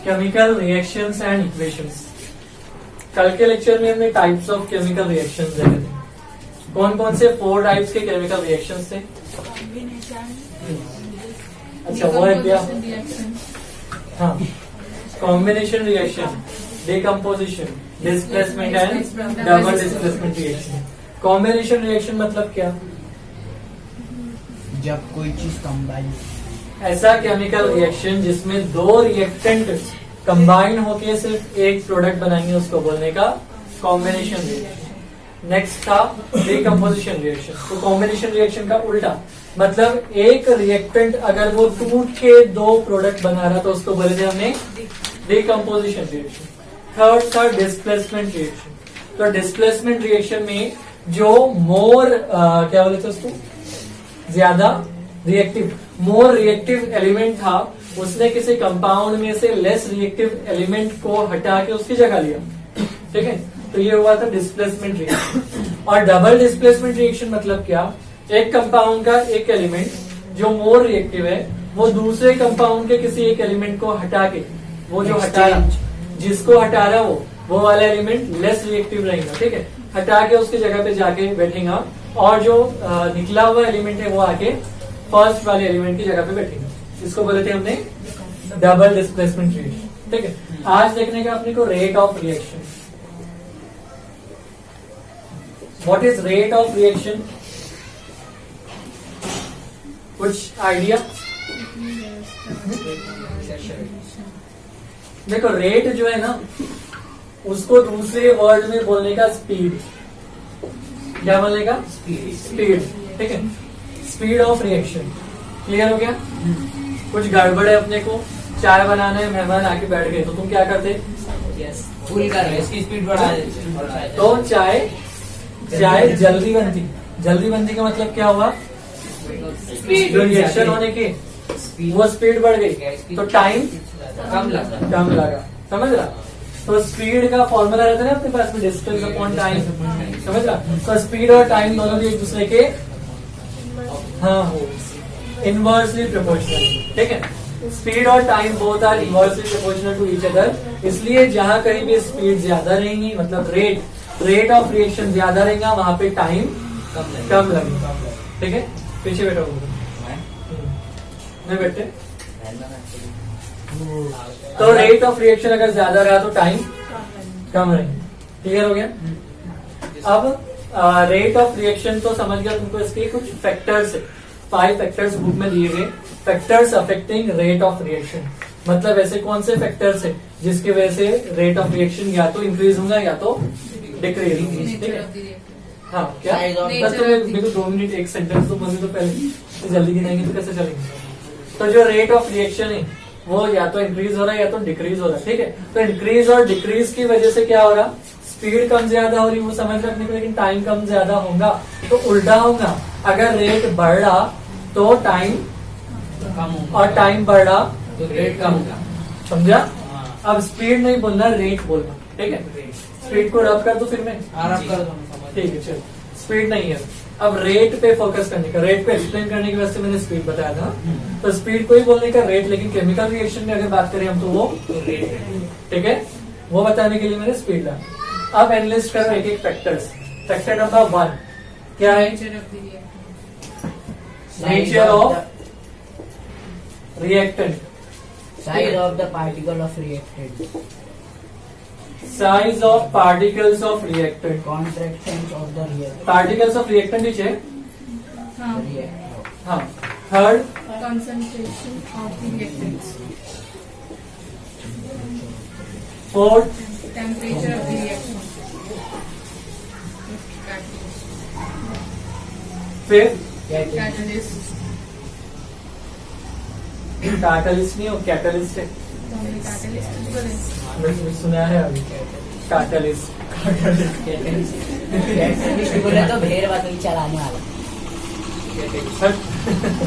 Chemical reactions and equations. कल के lecture में हमने टाइप्स ऑफ केमिकल रिएक्शंस देखे थे। कौन कौन से 4 टाइप्स के केमिकल रिएक्शंस थे? अच्छा वो है क्या? हाँ, combination reaction, decomposition, displacement and double displacement reaction. Combination reaction मतलब क्या? जब कोई चीज कंबाइन, ऐसा केमिकल रिएक्शन जिसमें 2 रिएक्टेंट कंबाइन होके सिर्फ एक प्रोडक्ट बनाएंगे, उसको बोलने का कॉम्बिनेशन रिएक्शन। नेक्स्ट था डिकम्पोजिशन रिएक्शन। तो कॉम्बिनेशन रिएक्शन का उल्टा मतलब एक रिएक्टेंट अगर वो टूट के 2 प्रोडक्ट बना रहा तो उसको बोले थे हमने डिकम्पोजिशन रिएक्शन। थर्ड था डिस्प्लेसमेंट रिएक्शन। तो डिस्प्लेसमेंट रिएक्शन में जो मोर क्या बोले थे उसको, ज्यादा रिएक्टिव, मोर रिएक्टिव एलिमेंट था, उसने किसी कंपाउंड में से लेस रिएक्टिव एलिमेंट को हटा के उसकी जगह लिया। ठीक है, तो ये हुआ था डिस्प्लेसमेंट रिएक्शन। और डबल डिस्प्लेसमेंट रिएक्शन मतलब क्या? एक कंपाउंड का एक एलिमेंट जो मोर रिएक्टिव है वो दूसरे कंपाउंड के किसी एक एलिमेंट को हटा के, वो जो हटा रहा, जिसको हटा रहा वो वाला एलिमेंट लेस रिएक्टिव रहेगा। ठीक है, हटा के उसकी जगह पे जाके बैठेगा और जो निकला हुआ एलिमेंट है वो आके फर्स्ट वाले एलिमेंट की जगह पे बैठेगा। इसको बोले थे हमने डबल डिस्प्लेसमेंट रिएक्शन। ठीक है, आज देखने का अपने को rate of reaction. What is rate of reaction? कुछ आइडिया? देखो रेट जो है ना, उसको दूसरे वर्ड में बोलने का स्पीड। क्या बोलने का? स्पीड। ठीक है, स्पीड ऑफ रिएक्शन। क्लियर हो गया? कुछ गड़बड़ है, अपने को चाय बनाना है, मेहमान आके बैठ गए तो तुम क्या करते? फुल कर रहे, इसकी स्पीड बढ़ा देते। तो चाय जल्दी बनती। जल्दी बनती का मतलब क्या हुआ? जो रिएक्शन होने की वो स्पीड बढ़ गई तो टाइम कम लगा। समझ रहा? तो स्पीड का फॉर्मूला रहता है ना अपने पास में, डिस्टेंस अपॉन टाइम। समझ रहा? तो स्पीड और टाइम दोनों भी एक दूसरे के इनवर्सली प्रोपोर्शनल। ठीक है, स्पीड और time both are inversely proportional to each other. इसलिए जहां कहीं भी स्पीड ज्यादा रहेगी, मतलब रेट ऑफ रिएक्शन ज्यादा रहेगा, वहां पे टाइम कम लगेगा। ठीक है, पीछे बैठो। नहीं बैठे? तो रेट ऑफ रिएक्शन अगर ज्यादा रहा तो टाइम कम रहेगा। क्लियर हो गया? अब रेट ऑफ रिएक्शन तो समझ गया तुमको। इसके कुछ फैक्टर्स है, 5 फैक्टर्स बुक में दिए गए। Factors affecting rate of reaction मतलब ऐसे कौन से फैक्टर्स है जिसकी वजह से रेट ऑफ रिएक्शन या तो इंक्रीज होगा या तो डिक्रीज। ठीक है, हाँ क्या? बस मेरे को 2 मिनट एक सेंटेंस तो मुझे तो पहले जल्दी गिनाएंगे तो कैसे चलेंगे? तो जो रेट ऑफ रिएक्शन है वो या तो इंक्रीज हो रहा है या तो डिक्रीज हो रहा है। ठीक है, तो इंक्रीज और डिक्रीज की वजह से क्या हो रहा? स्पीड कम ज्यादा हो रही, वो समझ रखने को, लेकिन टाइम कम ज्यादा होगा तो उल्टा होगा। अगर रेट बढ़ रहा तो टाइम कम, और टाइम बढ़ रहा तो रेट कम होगा। समझा? अब स्पीड नहीं बोलना, रेट बोलना। ठीक है, स्पीड को रब कर दो फिर मैं आराम कर दो। ठीक है, चलो स्पीड नहीं है, अब रेट पे फोकस करने का। रेट पे एक्सप्लेन करने की वजह से मैंने स्पीड बताया था, तो स्पीड को ही बोलने का रेट। लेकिन केमिकल रिएक्शन में अगर बात करें हम तो वो रेट। ठीक है, वो बताने के लिए मैंने स्पीड लाया। अब एनालिस्ट करो एक एक फैक्टर्स। फैक्टर नंबर 1 क्या है? Nature of reactant. Size of the particle of reactant. Size of particles of reactant. Concentrations of the reactant. Particles of reactant ही है। हाँ, third concentration of the reactants, fourth temperature of the reaction, fifth catalyst, catalyst नहीं हो, catalyst है। तो हमने catalyst को बोले। मैंने सुना है अभी कैटलिस्ट। बोले तो भेड़ बकरी चलाने वाला।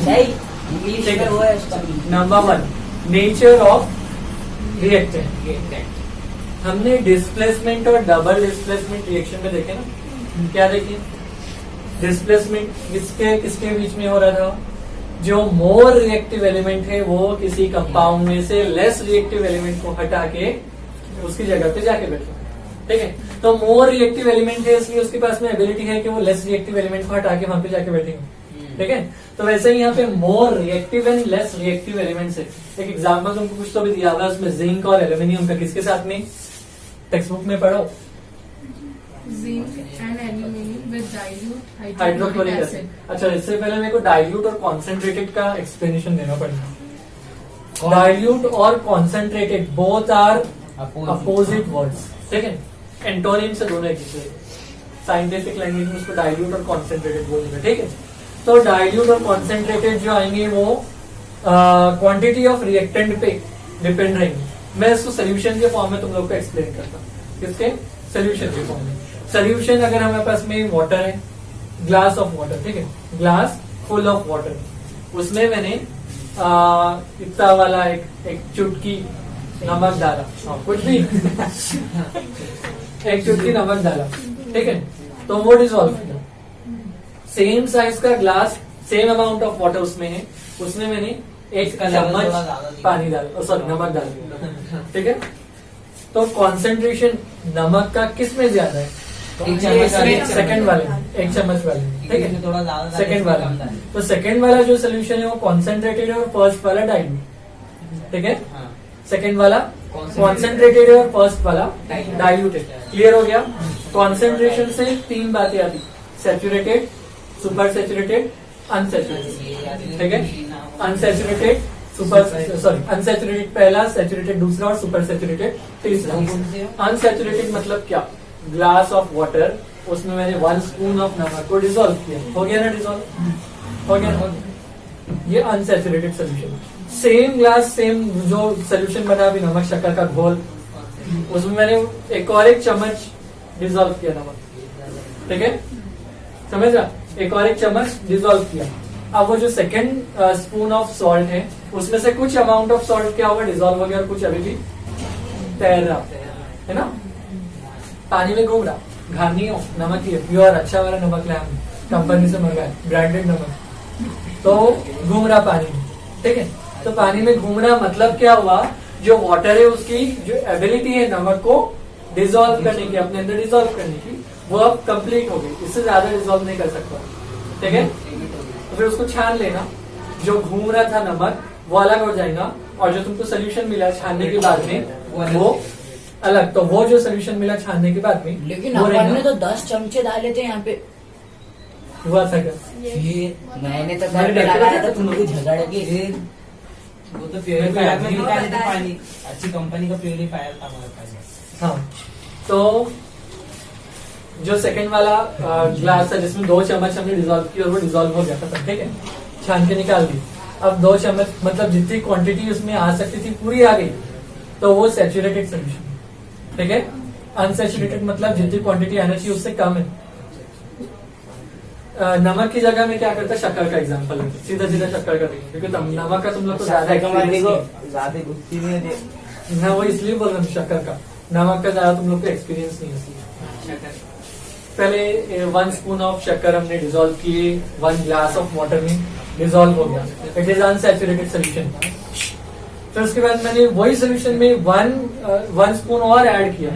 सही, इंग्लिश में वो है उसका। Number 1 nature of reactant. हमने डिस्प्लेसमेंट और डबल डिस्प्लेसमेंट रिएक्शन में देखे ना, क्या देखे? डिस्प्लेसमेंट किसके किसके बीच में हो रहा था? जो मोर रिएक्टिव एलिमेंट है वो किसी कंपाउंड में से लेस रिएक्टिव एलिमेंट को हटा के उसकी जगह पे जाके बैठे, ठीक है। तो मोर रिएक्टिव एलिमेंट है इसलिए उसके पास में एबिलिटी है कि वो लेस रिएक्टिव एलिमेंट को हटा के वहां पे जाके बैठेंगे, ठीक है। तो वैसे ही यहाँ पे more reactive and less reactive elements है। एक एग्जाम्पल तुमको कुछ तो भी दिया हुआ है उसमें, जिंक और एल्यूमिनियम का किसके साथ में टेक्स्ट बुक में पढ़ो, Zinc and aluminum with dilute hydrochloric hydrochloric acid. acid. अच्छा, इससे पहले मेरे को डाइल्यूट और कॉन्सेंट्रेटेड का एक्सप्लेनेशन देना पड़ेगा। डाइल्यूट और concentrated both are opposite words, ठीक है। एंटोनिम से दोनों एक दूसरे, साइंटिफिक लैंग्वेज में उसको डाइल्यूट और कॉन्सेंट्रेटेड बोलेंगे, ठीक है। तो डाइल्यूट और कॉन्सेंट्रेटेड जो आएंगे वो क्वांटिटी ऑफ रिएक्टेंट पे डिपेंड रहेंगे। मैं इसको सोल्यूशन के फॉर्म में तुम लोग को एक्सप्लेन करता हूँ। किसके? सोल्यूशन के फॉर्म में। सोल्यूशन अगर हमारे पास में वाटर है, ग्लास ऑफ वाटर, ठीक है, ग्लास फुल ऑफ वाटर, उसमें मैंने इतना वाला एक चुटकी नमक डाला, कुछ भी एक चुटकी नमक डाला, ठीक है, तो वो डिसॉल्व किया। सेम साइज का glass, same amount of water उसमें है, उसमें मैंने एक चम्मच पानी डाला, सॉरी नमक डाल दिया, ठीक है। तो कॉन्सेंट्रेशन नमक का किस में ज्यादा है? एक चम्मच वाले, सेकंड वाले, एक चम्मच वाले, ठीक है, थोड़ा ज्यादा सेकंड वाला। तो सेकंड वाला जो सोल्यूशन है वो कॉन्सेंट्रेटेड है और फर्स्ट वाला डाइल्यूट, ठीक है। सेकंड वाला कॉन्सेंट्रेटेड है और फर्स्ट वाला डाइल्यूटेड। क्लियर हो गया? कॉन्सेंट्रेशन से तीन बातें आती, सैचुरेटेड, सुपर सैचुरेटेड, अनसैचुरेटेड, ठीक है। अनसैचुरेटेड, सुपर सॉरी अनसैचुरेटेड पहला, सैचुरेटेड दूसरा और सुपर सैचुरेटेड तीसरा। अनसैचुरेटेड मतलब क्या? ग्लास ऑफ वाटर, उसमें मैंने 1 स्पून ऑफ नमक को डिसॉल्व किया, हो गया ना डिसॉल्व? हो गया ना? ये unsaturated solution. Same glass, same जो सोल्यूशन बना अभी नमक शक्कर का घोल, उसमें मैंने एक और एक चम्मच डिसॉल्व किया नमक, ठीक है, समझ रहा? एक और एक चम्मच डिसॉल्व किया। अब वो जो सेकंड स्पून ऑफ सॉल्ट है उसमें से कुछ अमाउंट ऑफ सॉल्ट क्या होगा? डिसॉल्व हो गया और कुछ अभी भी तैर रहा है ना, पानी में घूम रहा। घर नहीं हो, नमक ही है, प्योर अच्छा वाला नमक लाया हमने, कंपनी से मंगाया, ब्रांडेड नमक, तो घूम रहा पानी में, ठीक है। तो पानी में घूम रहा मतलब क्या हुआ? जो वाटर है उसकी जो एबिलिटी है नमक को डिसॉल्व करने की, अपने अंदर डिसॉल्व करने की, वो अब कंप्लीट हो गई, इससे ज्यादा डिसॉल्व नहीं कर सकता, ठीक है। तो फिर उसको छान लेना, जो घूम रहा था नमक वो अलग हो जाएगा और जो तुमको सोल्यूशन मिला छानने के बाद में वो अलग। तो वो जो सोल्यूशन मिला छानने के बाद में, लेकिन वो अपन ने रहेगा। तो 10 चमचे डाले थे यहाँ पे। हुआ था क्या? मैंने तो मैंने घर पे देखा लगाया था था, तुम लोग झगड़ के। वो तो प्योरीफायर में निकाले थे पानी, अच्छी कंपनी का प्योरीफायर था हमारे पास। हाँ, तो जो सेकंड वाला ग्लास था जिसमें 2 चम्मच हमने डिसॉल्व की और वो डिसॉल्व हो गया था, ठीक है, छान के निकाल दी। अब 2 चम्मच मतलब जितनी क्वांटिटी उसमें आ सकती थी पूरी आ गई, तो वो सैचुरेटेड सोल्यूशन, ठीक है। अनसैचुरेटेड मतलब जितनी क्वांटिटी आना चाहिए उससे कम है। नमक की जगह में क्या करता है? शक्कर का एग्जांपल है, सीधा सीधा शक्कर का देंगे, क्योंकि नमक का तुम लोग को ज्यादा एक्सपीरियंस नहीं ज्यादा गुस्सी नहीं है। है। वो इसलिए बोल रहा हूँ शक्कर का, नमक का ज्यादा तुम लोग को एक्सपीरियंस नहीं है। पहले 1 स्पून ऑफ शक्कर हमने डिसॉल्व किए 1 ग्लास ऑफ वाटर में, डिसॉल्व हो गया, इट इज अनसैचुरेटेड सोल्यूशन। फिर उसके बाद मैंने वही सोल्यूशन में 1 स्पून और ऐड किया,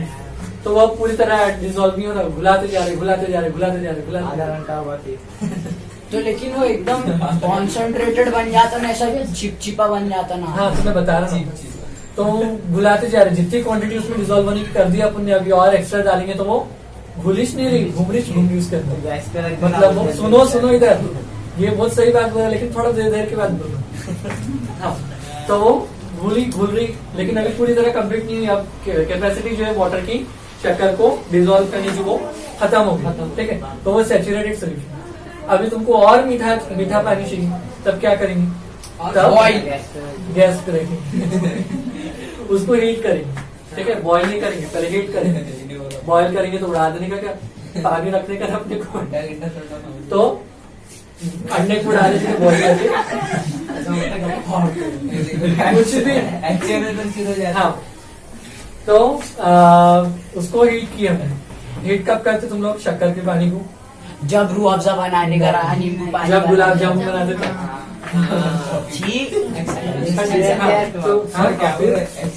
तो वह पूरी तरह डिसॉल्व नहीं हो रहा, घुलाते जा रहे, घुलाते जा रहे, घुलाते जा रहे, घुलाते जा आधा घंटा हुआ थी। तो लेकिन वो एकदम कॉन्सेंट्रेटेड बन जाता ना, ऐसा चिपचिपा बन जाता ना। हाँ, तो मैं बता रहा हूँ। तो घुलाते जा रहे, जितनी क्वांटिटी उसमें डिसॉल्व होने की कर दिया अपन ने, अभी और एक्स्ट्रा डालेंगे तो वो घुलिश नहीं रही, घूम रही उसके अंदर। मतलब वो सुनो इधर, ये बहुत सही बात बोला, लेकिन थोड़ा देर के बाद बोलो। हाँ, तो वो घुल रही, लेकिन अभी पूरी तरह कंप्लीट नहीं हुई। अब कैपेसिटी जो है वाटर की शक्कर को डिसॉल्व करने की वो खत्म हो गई, ठीक है, तो वो सैचुरेटेड सोल्यूशन। अभी तुमको और मीठा पानी चाहिए, तब क्या करेंगे? तब गैस पे रखेंगे, उसको हीट करेंगे, ठीक है, बॉईल नहीं करेंगे, पहले हीट करेंगे। बॉईल करेंगे तो उड़ा देने का क्या, पानी रखने का अपने को, तो अंडे को डालने के बॉईल करके कुछ भी। हाँ, तो उसको हीट किया हमने। हीट कब करते तुम लोग? शक्कर के पानी को जब रूह अफ़ज़ा बनाने का रहा, नींबू पानी जब गुलाब बनाने जामुन का। बनाते थे, छी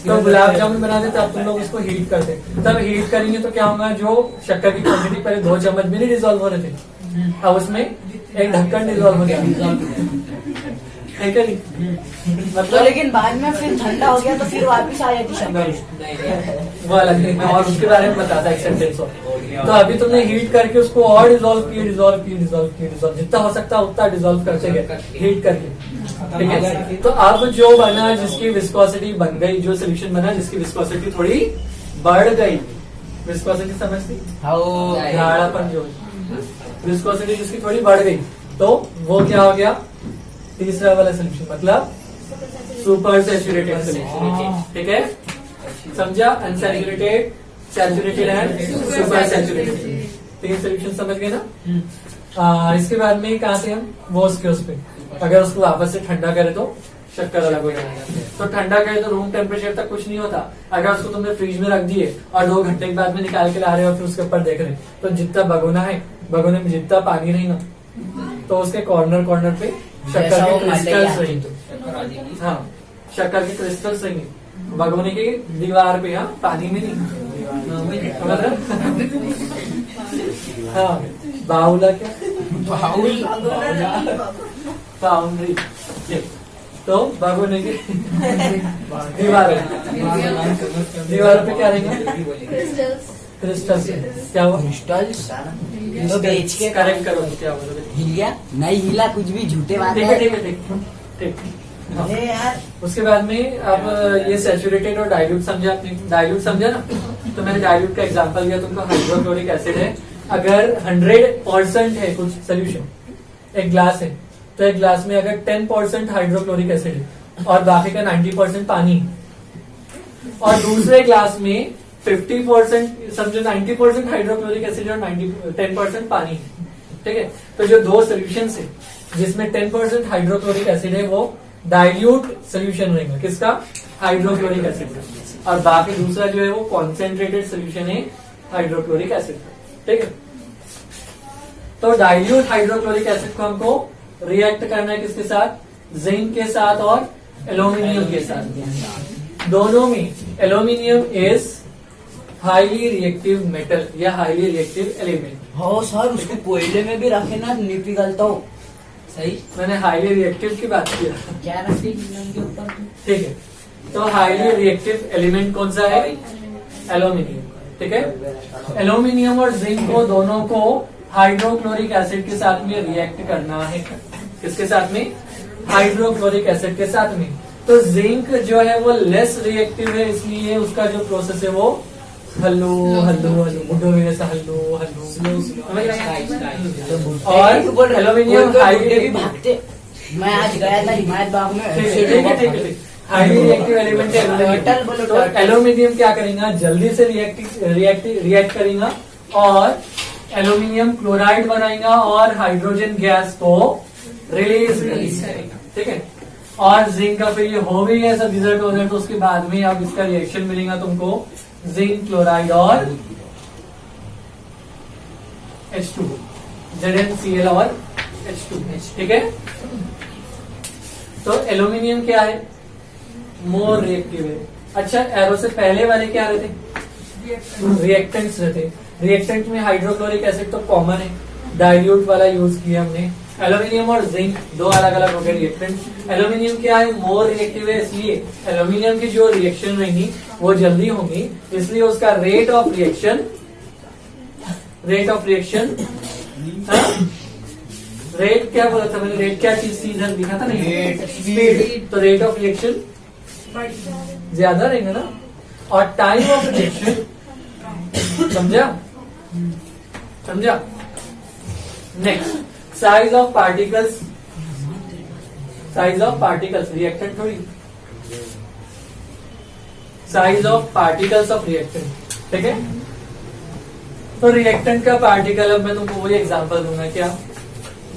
तो गुलाब जामुन बनाते तब तुम लोग उसको हीट करते, तब हीट करेंगे तो क्या होगा, जो शक्कर की क्वांटिटी पहले 2 चम्मच भी नहीं डिजोल्व हो रहे थे, अब उसमें एक ढक्कन डिजोल्व हो गया, है क्या नहीं? तो मतलब लेकिन बाद में फिर ठंडा हो गया तो फिर वापिस आ जाती शक्कर। वो अलग है, मैं और उसके बारे में बताता एक सेंटेंस और। तो अभी तुमने हीट करके उसको और डिजोल्व किया, जितना हो सकता है उतना डिजोल्व करते गए हीट करके, ठीक है। तो अब जो बना, जिसकी विस्कोसिटी बन गई, जो सोल्यूशन बना जिसकी विस्कोसिटी थोड़ी बढ़ गई, विस्कोसिटी समझती, गाढ़ापन जो विस्कोसिटी जिसकी थोड़ी बढ़ गई, तो वो क्या हो गया, तीसरा वाला सोल्यूशन, मतलब सुपर सैचुरेटेड सोल्यूशन, ठीक है, समझा? Unsaturated, saturated and super saturated, 3 solution समझ गए ना? इसके बाद में कहा थे हम, वो उसके उस पे अगर उसको वापस से ठंडा करे तो शक्कर अलग हो जाएगा। तो ठंडा करे तो रूम टेम्परेचर तक कुछ नहीं होता, अगर उसको तुमने फ्रिज में रख दिए और 2 घंटे के बाद में निकाल के ला रहे हो, फिर उसके ऊपर देख रहे हैं, तो जितना भगोना है, भगोने में जितना पानी रहेगा, तो उसके कॉर्नर पे शक्कर के क्रिस्टल्स रहेंगे। हाँ, शक्कर के क्रिस्टल्स रहेंगे भगोने की दीवार पे, हाँ, पानी में नहीं, हाँ, बाउला क्या, बाउंड्री, तो भगोने की दीवार पे क्या रहेंगे, क्रिस्टल्स। क्या हुआ, क्रिस्टल्स तो बेच के करेक्ट करो, क्या बोलोगे? हिल गया, नहीं हिला, कुछ भी झूठे बात ठीक है, ठीक है, ठीक। अरे यार, उसके बाद में अब ये सैचुरेटेड और डाइल्यूट समझा आपने, डाइल्यूट समझा ना? तो मैंने डाइल्यूट का एग्जांपल दिया तुमको, हाइड्रोक्लोरिक एसिड है, अगर 100% है कुछ सोल्यूशन, एक ग्लास है, तो एक ग्लास में अगर 10% हाइड्रोक्लोरिक एसिड है और बाकी का 90% पानी, और दूसरे ग्लास में 50% समझो 90% हाइड्रोक्लोरिक एसिड और 10% पानी, ठीक है। तो जो 2 सोल्यूशन है जिसमें 10% हाइड्रोक्लोरिक एसिड है, वो डाइल्यूट सोल्यूशन रहेगा, किसका, हाइड्रोक्लोरिक एसिड का, और बाकी दूसरा जो है वो कॉन्सेंट्रेटेड सोल्यूशन है हाइड्रोक्लोरिक एसिड का, ठीक है। तो डाइल्यूट हाइड्रोक्लोरिक एसिड को हमको रिएक्ट करना है किसके साथ, जिंक के साथ और एल्यूमिनियम के साथ। दोनों में aluminium is highly reactive metal या हाईली रिएक्टिव एलिमेंट। हो सर, उसको कोयले में भी रखे ना, नहीं पिघलता हो। सही, मैंने हाईली रिएक्टिव की बात किया, क्या रखते के ऊपर, ठीक है। तो हाईली रिएक्टिव एलिमेंट कौन सा है, एल्यूमिनियम, ठीक है। एल्यूमिनियम और जिंक को दोनों को हाइड्रोक्लोरिक एसिड के साथ में रिएक्ट करना है, किसके साथ में, हाइड्रोक्लोरिक एसिड के साथ में। तो जिंक जो है वो लेस रिएक्टिव है, इसलिए उसका जो प्रोसेस है वो हल्लो हल्लो हल्लो, बुड्ढो में जैसा हल्लो हल्लो, और एल्यूमिनियम हाईली भी भागते। मैं आज गया था हिमायत बाग में, ठीक, हाईली रिएक्टिव एलिमेंट है। तो एल्यूमिनियम क्या करेगा, जल्दी से रिएक्ट करेगा और एल्यूमिनियम क्लोराइड बनाएगा और हाइड्रोजन गैस को रिलीज करेगा, ठीक है। और जिंक का फिर ये हो भी गया सब रिजल्ट हो जाए, तो उसके बाद में अब इसका रिएक्शन मिलेगा तुमको, जिंक क्लोराइड और H2, ZnCl और H2, ठीक है। तो एल्यूमिनियम क्या है, मोर रिएक्टिव है। अच्छा, एरो से पहले वाले क्या रहते, रिएक्टेंट्स रहते। रिएक्टेंट में हाइड्रोक्लोरिक एसिड तो कॉमन है, डाइल्यूट वाला यूज किया हमने। एल्यूमिनियम और जिंक 2 अलग अलग हो गए रिएक्टेंट। एल्यूमिनियम क्या है, मोर रिएक्टिव है, इसलिए एल्यूमिनियम की जो रिएक्शन रहेंगी वो जल्दी होंगी, इसलिए उसका रेट ऑफ रिएक्शन रेट क्या बोला था मैंने, रेट क्या चीज थी, इधर लिखा था नहीं, स्पीड। तो रेट ऑफ रिएक्शन ज्यादा रहेगा ना, और टाइम ऑफ रिएक्शन, समझा। Next, size of particles, reactant थोड़ी, size of particles of reactant, ठीक है। तो रिएक्टेंट का पार्टिकल, अब मैं तुमको वही एग्जांपल दूंगा, क्या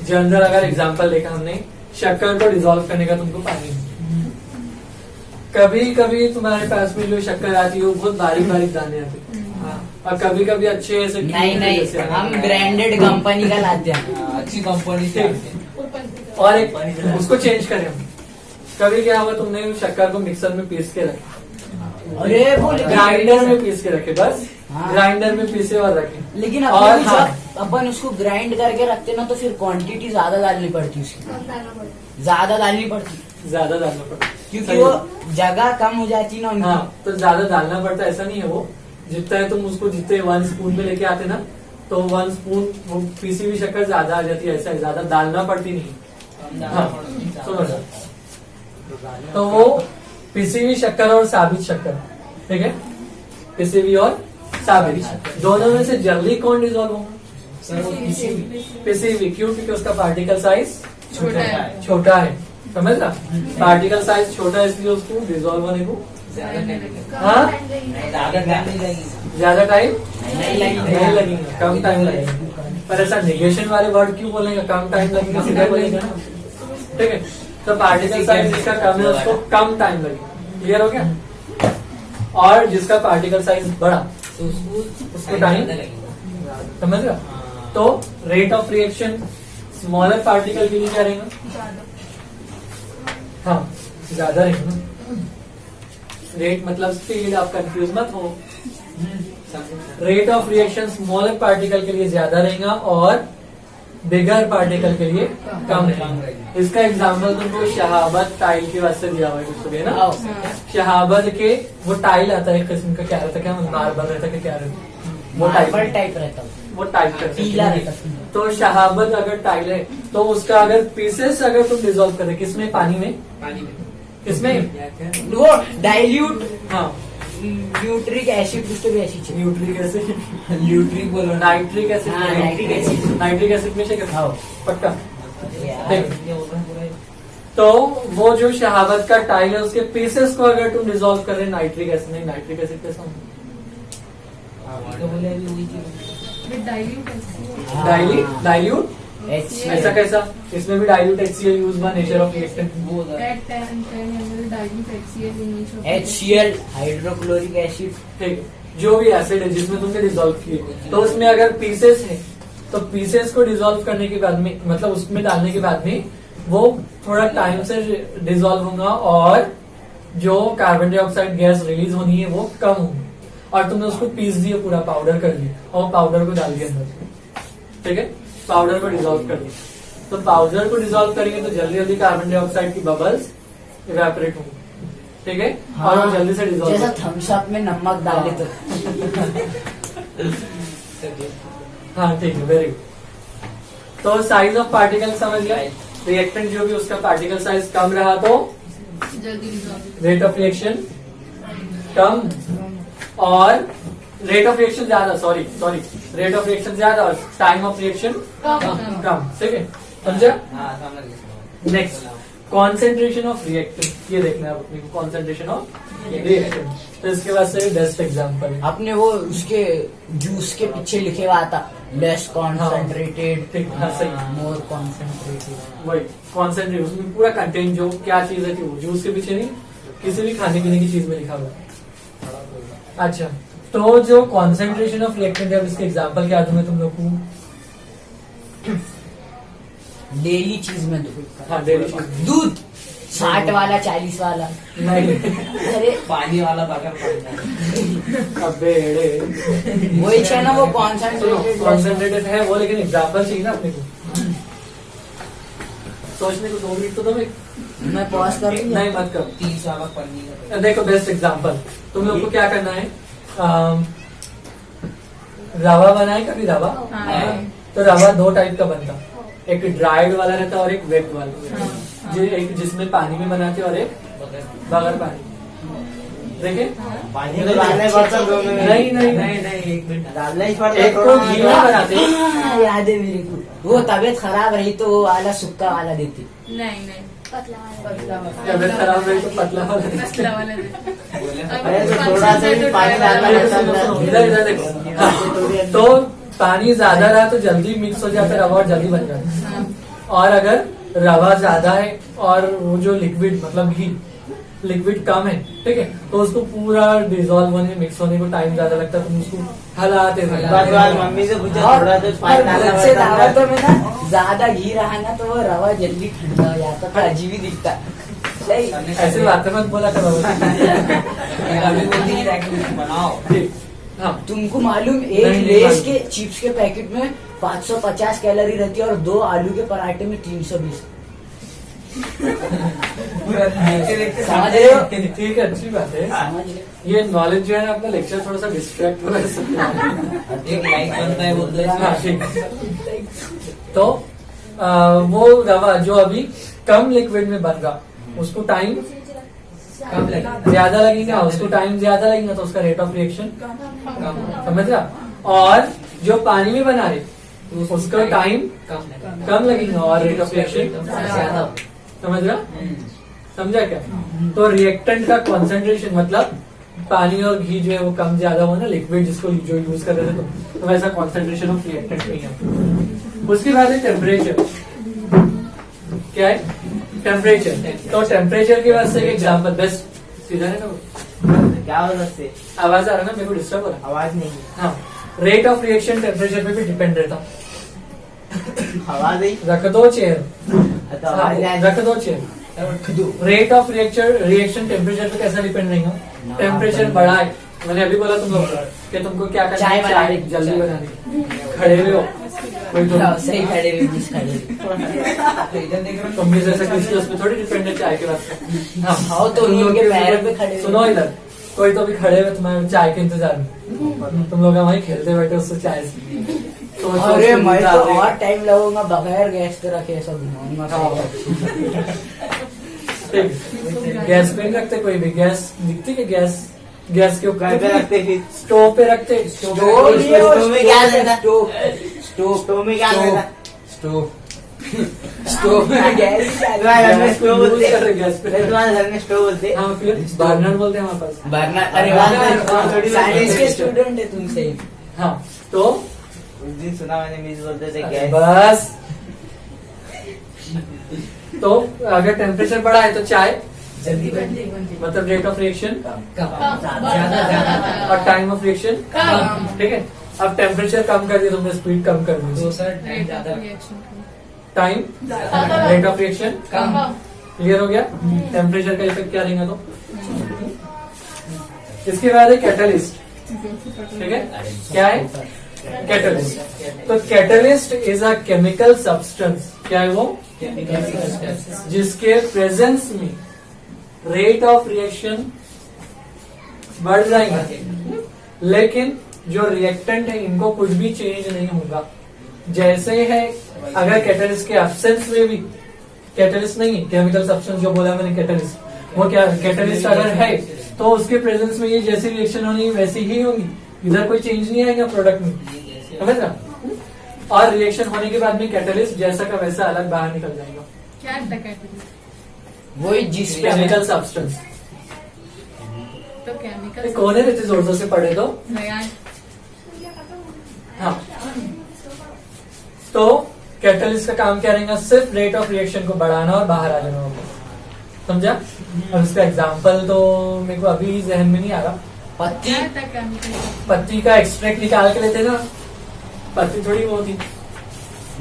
जनरल अगर एग्जांपल देखा हमने, शक्कर को डिसॉल्व करने का तुमको पानी, कभी कभी तुम्हारे पास में जो शक्कर आती है वो बहुत बारीक बारीक दाने आते हैं, और कभी कभी अच्छे ऐसे, नहीं हम ब्रांडेड कंपनी का लाते हैं, अच्छी कंपनी से। और एक उसको चेंज करें हम। कभी क्या हुआ, तुमने शक्कर को मिक्सर में पीस के रखे, अरे वो ग्राइंडर में पीस के रखे, बस हाँ। ग्राइंडर में पीसे और रखे। लेकिन और अपन हाँ, जब अपन उसको ग्राइंड करके रखते ना तो फिर क्वांटिटी ज्यादा डालनी पड़ती उसकी, ज्यादा डालनी पड़ती ज्यादा डालना पड़ता क्योंकि सही वो है। जगह कम हो जाती ना उनकी। हाँ, तो ज्यादा डालना पड़ता, ऐसा नहीं है वो जितना है तुम उसको जितने 1 स्पून में लेके आते ना, तो 1 स्पून वो पीसी हुई शक्कर ज्यादा आ जाती है, ऐसा है, ज्यादा डालना पड़ती नहीं। हाँ, सुनो ना। तो वो पिसी हुई शक्कर और साबित शक्कर, ठीक है, पिसी हुई और साबित, दोनों में से जल्दी कौन डिजोल्व होगा? सर वो पिसी हुई। क्यों? क्योंकि उसका पार्टिकल साइज छोटा है। छोटा है, समझ ना, पार्टिकल साइज छोटा है इसलिए उसको डिजोल्व होने को हाँ ज्यादा टाइम नहीं लगेगा। ज्यादा टाइम नहीं लगेगा। नहीं लगेगा, कम टाइम लगेगा। पर ऐसा नेगेशन वाले वर्ड क्यों बोलेंगे? कम टाइम लगेगा, सीधा बोलेगा ना, ठीक है। तो पार्टिकल साइज जिसका कम है उसको कम टाइम लगेगा, क्लियर हो गया। और जिसका पार्टिकल साइज बड़ा तो उसको टाइम ज्यादा लगेगा। समझ रहा। हाँ। तो rate of reaction smaller particle के लिए क्या रहेगा? हाँ, ज्यादा रहेगा ना। रेट मतलब स्पीड, आप कंफ्यूज मत हो। Rate of reaction smaller particle के लिए ज्यादा रहेगा और बिगर पार्टिकल के लिए कम रहेगा। इसका एग्जाम्पल तुमको शहाबत टाइल के वास्ते दिया हुआ है कुछ भी, है ना। शहाबत के वो टाइल आता है एक किस्म का, क्या रहता है, क्या मार्बल रहता है, क्या रहता है, वो मार्बल टाइप रहता है, वो टाइप का पीला रहता है। तो शहाबत अगर टाइल है तो उसका अगर पीसेस अगर तुम डिजोल्व करे, किसमें? पानी में। पानी में किसमें? वो डाइल्यूट हाँ, न्यूट्रिक एसिड कुछ तो भी ऐसी चीज। न्यूट्रिक एसिड, न्यूट्रिक बोलो ना। नाइट्रिक एसिड, हाँ, नाइट्रिक एसिड। नाइट्रिक एसिड में से क्या? हाँ। पक्का। यार, ये बोल रहा है पूरा। तो वो जो शहाबत का टाइल है उसके पीसेस को अगर तुम डिजोल्व कर रहे नाइट्रिक एसिड, नहीं नाइट्रिक एसिड कैसा होगा? तो बोले अभी वही चीज। With dilute HCl. डाइल्यूट ऐसा कैसा? इसमें भी डाइल्यूट HCl यूज हुआ, नेचर ऑफ रिएक्टेंट। वो था। Add 10 ml dilute HCl in each of the HCl hydrochloric acid. ठीक है, जो भी एसिड है जिसमें तुमने डिजोल्व किए, तो उसमें अगर पीसेस है तो पीसेस को डिजोल्व करने के बाद में, मतलब उसमें डालने के बाद में वो थोड़ा टाइम से डिजोल्व होगा और जो कार्बन डाइऑक्साइड गैस रिलीज होनी है वो कम होगी। और तुमने उसको पीस दिया, पूरा पाउडर कर दिया और पाउडर को डाल दिया अंदर, ठीक है, पाउडर को डिजोल्व कर दिया। तो पाउडर को डिजोल्व करेंगे तो जल्दी जल्दी कार्बन डाइऑक्साइड की बबल्स इवेपोरेट होंगी, ठीक है, और वो जल्दी से डिजोल्व जैसा थम्स अप में नमक डाले तो हाँ ठीक है, वेरी गुड। तो साइज ऑफ पार्टिकल समझ गए। रिएक्टेंट जो भी उसका पार्टिकल साइज कम रहा तो जल्दी dissolve. रेट ऑफ रिएक्शन कम, और रेट ऑफ रिएक्शन ज्यादा, सॉरी रेट ऑफ रिएक्शन ज्यादा और टाइम ऑफ रिएक्शन कम, ठीक है, समझा। हाँ, समझ गया। नेक्स्ट, कॉन्सेंट्रेशन ऑफ रिएक्टेंट, ये देखना है अपने को, कॉन्सेंट्रेशन ऑफ रिएक्टेंट। तो इसके बाद से बेस्ट एग्जाम्पल है, अपने वो उसके जूस के पीछे लिखे हुआ था लेस कॉन्सेंट्रेटेड, ठीक, हाँ सही, मोर कॉन्सेंट्रेटेड। वही कॉन्सेंट्रेट, उसमें पूरा कंटेंट जो क्या चीज है थी वो जूस के पीछे नहीं, किसी भी खाने पीने की चीज में लिखा हुआ है। अच्छा, तो जो कॉन्सेंट्रेशन ऑफ रिएक्टेंट है, इसके एग्जांपल क्या दूं मैं तुम लोग को? डेली चीज में हाँ, डेली चीज। दूध 60 वाला 40 वाला। नहीं, अरे पानी वाला बगर पानी। अबे एड़े, वही है ना वो कॉन्सेंट्रेटेड। कॉन्सेंट्रेटेड है वो, लेकिन एग्जांपल चाहिए ना अपने को, सोचने को 2 मिनट तो दो भाई। मैं पॉज करूंगी। नहीं मत करो। 30 वाला पन्नी का। देखो बेस्ट एग्जांपल, तुम लोग को क्या करना है, रवा बनाए कभी रवा, हाँ. तो रवा 2 टाइप का बनता, एक ड्राइड वाला रहता है और एक वेट वाला, हाँ. जो एक जिसमें पानी में बनाते और एक बगैर पानी। देखे, पानी में डालना ही पड़ता है। नहीं नहीं नहीं, 1 मिनट डालना ही पड़ता एक को घी में बनाते, हाँ, याद है मेरे को। वो तबीयत खराब रही तो वो वाला सुक्का वाला देती। नहीं पतला तबियत खराब रही तो पतला वाला। पतला वाला देते. अरे तो थोड़ा सा ही पानी डालना रहता है। इधर इधर देखो, हाँ, तो पानी ज्यादा रहा तो जल्दी मिक्स हो जाता है रवा और जल्दी बन जाता है। हाँ. और अगर रवा ज्यादा है और वो जो लिक्विड मतलब घी लिक्विड कम है, ठीक है, तो उसको पूरा डिजोल्व होने मिक्स होने को टाइम ज्यादा लगता है, तुम उसको हलाते बार मम्मी से पूछा और थोड़ा तो और बहुत से दावतों में ना ज्यादा घी रहा ना तो वो रवा जल्दी ठंडा हो जाता तो अजीब ही दिखता। सही। ऐसे बातें मत बोला करो। अभी बोलती है कि बनाओ। ठीक, हाँ तुमको मालूम नहीं, एक नहीं लेस मालूम। के चिप्स के पैकेट में 550 कैलोरी रहती है और 2 आलू के पराठे में 320। पूरा देखते देखते समझ रहे हो? ठीक है, अच्छी बात है। समझ ले। ये नॉलेज जो है ना, अपना लेक्चर थोड़ा सा डिस्ट्रैक्ट हो रहा है सबसे। एक लाइक बनता है बोलते हाँ, हैं। ठीक। तो वो रवा जो अभी कम लिक्विड में बन रहा, उसको टाइम कम लगेगा। ज्यादा लगेगा, उसको टाइम ज्यादा लगेगा, तो उसका रेट ऑफ रिएक्शन समझ रहा। और जो पानी में बना रहे उसका टाइम कम लगेगा और रेट ऑफ रिएक्शन ज्यादा। समझ रहा, समझा क्या? तो रिएक्टेंट का कॉन्सेंट्रेशन मतलब पानी और घी जो है वो कम ज्यादा हो ना, लिक्विड जिसको जो यूज कर रहे थे, तो वैसा कॉन्सेंट्रेशन ऑफ रिएक्टेंट नहीं है। उसके बाद है टेम्परेचर। क्या है? टेम्परेचर। तो टेम्परेचर के बाद से एक एग्जाम्पल, बेस्ट सीधा है ना, क्या हो सकते? आवाज आ रहा है ना, मेरे को डिस्टर्ब हो रहा है। आवाज नहीं, हाँ, रेट ऑफ रिएक्शन टेम्परेचर पे भी डिपेंड रहता। आवाज नहीं। रख दो चेयर, अच्छा, आवाज नहीं। रख दो chair. Rate of reaction temperature पे कैसा डिपेंड रहेगा? टेम्परेचर बढ़ा है, मैंने अभी बोला तुम लोग कि तुमको क्या करना चाय है, बनाने चाय जल्दी बनानी, खड़े हुए हो कोई तो सही खड़े हुए बीच खड़े हुए। इधर देख रहा तुम भी जैसे किसी उसमें थोड़ी डिपेंड है चाय के वास्ते। हाँ, हाँ, तो तुम लोग उनके के पैर ऊपर- पे खड़े हुए। सुनो इधर, कोई तो भी खड़े हुए तुम्हारे चाय के इंतजार में, तुम लोग वहीं खेलते बैठे उससे चाय से। तो अरे मैं तो और टाइम लगूंगा बगैर गैस पे रखे सब घुमाऊंगा। गैस पे नहीं रखते कोई भी, गैस दिखती है गैस, गैस के घर पे ऊपर रखते फिर स्टोव पे रखते, स्टोव में क्या देना? स्टोव स्टोव में क्या देना? स्टोव स्टोव में गैस ही डाल- तुम्हारे घर में स्टोव बोलते यूज करते हैं? गैस पे। तुम्हारे घर में स्टोव बोलते हैं? हाँ, फिर बर्नर बोलते हैं हमारे पास। बर्नर। अरे बर्नर, वाह, थोड़ी साइंस के बहुत- स्टूडेंट है तुम सही। हाँ, तो उस दिन सुना मैंने, मिस बोलते थे गैस। बस, तो अगर टेम्परेचर बढ़ा है तो चाय जल्दी मतलब रेट ऑफ रिएक्शन ज्यादा और टाइम ऑफ रिएक्शन कम। ठीक है। अब टेम्परेचर कम कर दिया तुमने, स्पीड कम कर दी, तो सर टाइम रेट ऑफ ज्यादा reaction time rate of reaction come. Clear हो गया। टेम्परेचर का इफेक्ट क्या रहेगा? तो इसके बाद है कैटलिस्ट, ठीक है। क्या है? कैटलिस्ट। तो catalyst is a chemical substance. क्या है वो? जिसके प्रेजेंस में रेट ऑफ रिएक्शन बढ़ जाएंगे, लेकिन जो रिएक्टेंट है इनको कुछ भी चेंज नहीं होगा। जैसे है, अगर कैटलिस्ट के एब्सेंस में भी, कैटलिस्ट नहीं, केमिकल सब्सटेंस जो बोला मैंने कैटलिस्ट, वो क्या कैटलिस्ट अगर है तो उसके प्रेजेंस में ये जैसी रिएक्शन होनी है वैसी ही होगी, इधर कोई चेंज नहीं आएगा प्रोडक्ट में, समझ रहा। और रिएक्शन होने के बाद में कैटलिस्ट जैसा का वैसा अलग बाहर निकल जाएगा। क्या है कैटेगरी? वही जिस पे केमिकल सब्सटेंस। तो केमिकल कौन है रहते जोर से पढ़े तो? नया हाँ, तो कैटलिस्ट का काम क्या रहेगा? सिर्फ रेट ऑफ रिएक्शन को बढ़ाना और बाहर आ जाना होगा, समझा। और उसका एग्जांपल तो मेरे को अभी जहन में नहीं आ रहा। पत्ती। क्या था केमिकल? पत्ती का एक्सट्रैक्ट निकाल के लेते ना, पत्ती थोड़ी वो होती।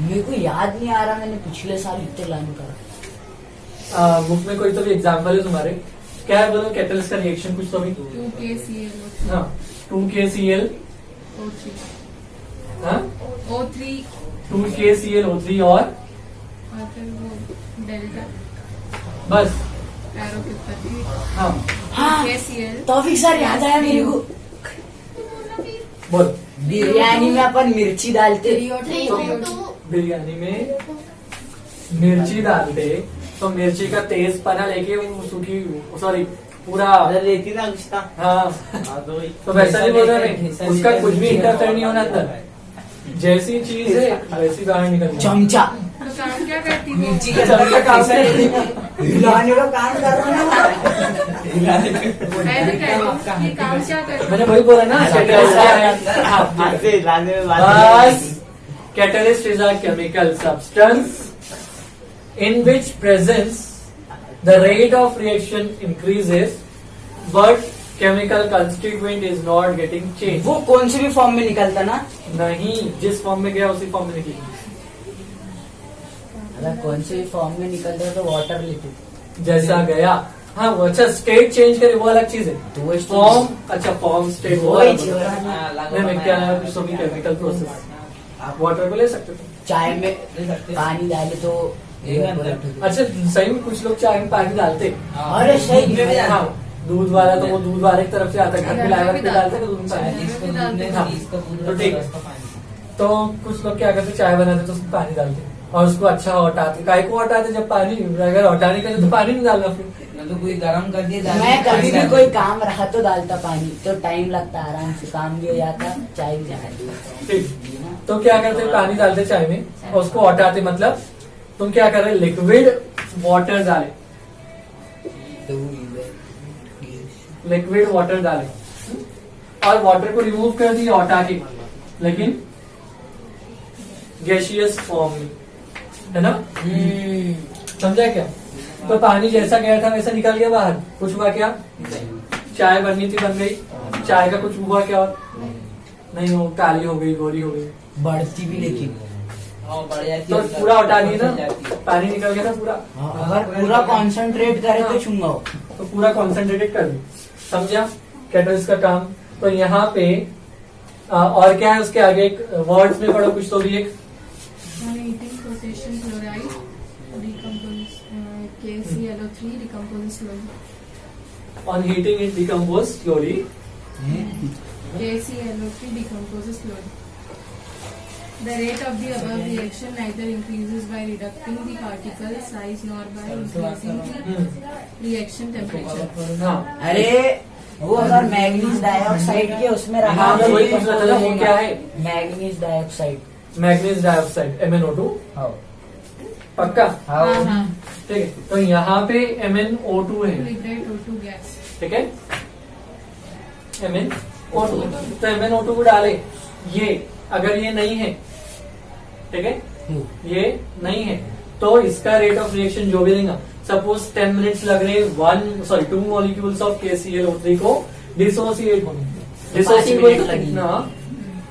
मेरे को याद नहीं आ रहा, मैंने पिछले साल इतने लाइन करा। बुक में कोई तो भी एग्जांपल है तुम्हारे, क्या है बोलो? कैटलिस्ट का रिएक्शन कुछ तो भी। 2KCl हाँ, 2KCl, O3 हाँ, O3 2KClO3 और और फिर वो डेल्टा बस। एरो के प्रति हाँ, हाँ, KCl तौफीक सर याद आया मेरे को। बोल। बिरयानी में अपन मिर्ची डालते। 3O2 बिरयानी में मिर्ची डालते तो मिर्ची का तेज पना लेके वो सूखी, सॉरी पूरा, अरे लेती ना कुछ था। हाँ, हाँ, तो वही। तो वैसा नहीं बोल रहा मैं, घिसा उसका लेकर कुछ भी घिसा इंटरफेयर नहीं होना अंदर, जैसी चीज है वैसी बाहर निकल जाए। चमचा तो काम क्या करती वो? मिर्ची के चमचे का काम है। हिलाने का काम कर रहा हूँ ना। ऐसे कहती ये काम क्या करती? मैंने वही बोला ना, कैटलिस्ट क्या है? हाँ, हाथ से लाने में बात बस, catalyst is a chemical substance in which presence the rate of reaction increases but chemical constituent is not getting change. वो कौन से भी फॉर्म में निकलता ना, नहीं, जिस फॉर्म में गया उसी फॉर्म में निकलेगा। अगर कौन से भी फॉर्म में निकलता है तो वाटर लेते, जैसा गया। हाँ, वो अच्छा स्टेट चेंज करे वो अलग चीज है। तो वो फॉर्म, अच्छा फॉर्म स्टेट वो वही अलग चीज होता है। है। नहीं, मैं क्या नाम है, कुछ भी केमिकल प्रोसेस। आप वाटर को ले सकते थे। चाय में ले सकते हैं। पानी डाले तो अच्छा, सही में कुछ लोग चाय में पानी डालते। अरे सही में भी हाँ, दूध वाला तो वो दूध वाले की तरफ से आता है, घर में लाया भी डालते हैं दूध में पानी। इसको दूध में हाँ, इसका दूध तो ठीक है। इसका पानी। तो कुछ लोग क्या करते, चाय बनाते तो उसमें पानी डालते और उसको अच्छा हटाते। काय को हटाते, जब पानी अगर हटाने का तो पानी नहीं डालना फिर। तो कोई गरम कर दिया मैं कभी भी कोई काम रहा तो डालता पानी, तो टाइम लगता, आराम से काम भी हो जाता, चाय भी जाती। ठीक, तो क्या करते, पानी डालते चाय में और उसको हटाते। मतलब तुम क्या कर रहे, लिक्विड वाटर डाले, लिक्विड वाटर डाले और वाटर को रिमूव कर दिया हटा के, लेकिन गैसियस फॉर्म में, है ना? समझा क्या? तो पानी जैसा गया था वैसा निकल गया बाहर। कुछ हुआ क्या? चाय बननी थी, बन गई। चाय का कुछ हुआ क्या? और नहीं, वो काली हो गई, गोरी हो गई, बढ़ती भी लेकिन बढ़ जाती तो है। पूरा हटा दिए ना, पानी निकल गया था पूरा। अगर पूरा कंसंट्रेट करे तो चुंगा हो। तो पूरा कॉन्सेंट्रेटेड कर दी। समझा कैटलिस्ट का काम? तो यहाँ पे और क्या है उसके आगे, एक वर्ड्स में पढ़ो कुछ तो भी एक। Heating potassium chloride decomposes KClO3 decomposes slowly. On heating it decompose slowly. KClO3 decomposes slowly. The rate of the above reaction neither increases by reducing the particle size nor by increasing the reaction temperature. हाँ, अरे वो अगर manganese dioxide के उसमें रहा हाँ, तो वही भी पूछ रहा था, वो क्या है? Manganese dioxide. Manganese dioxide MnO2, हाँ पक्का? हाँ, ठीक है, तो यहाँ पे MnO2 है, Liquid O2 gas. ठीक है, MnO2। तो MnO2 को डाले, ये अगर ये नहीं है, ठीक है, ये नहीं है, तो इसका रेट ऑफ रिएक्शन जो भी देगा, सपोज 10 मिनट्स लग रहे 2 मॉलिक्यूल्स ऑफ KClO3 को डिसोसिएट होने। डिसोसिएट बोलते तो टूटना,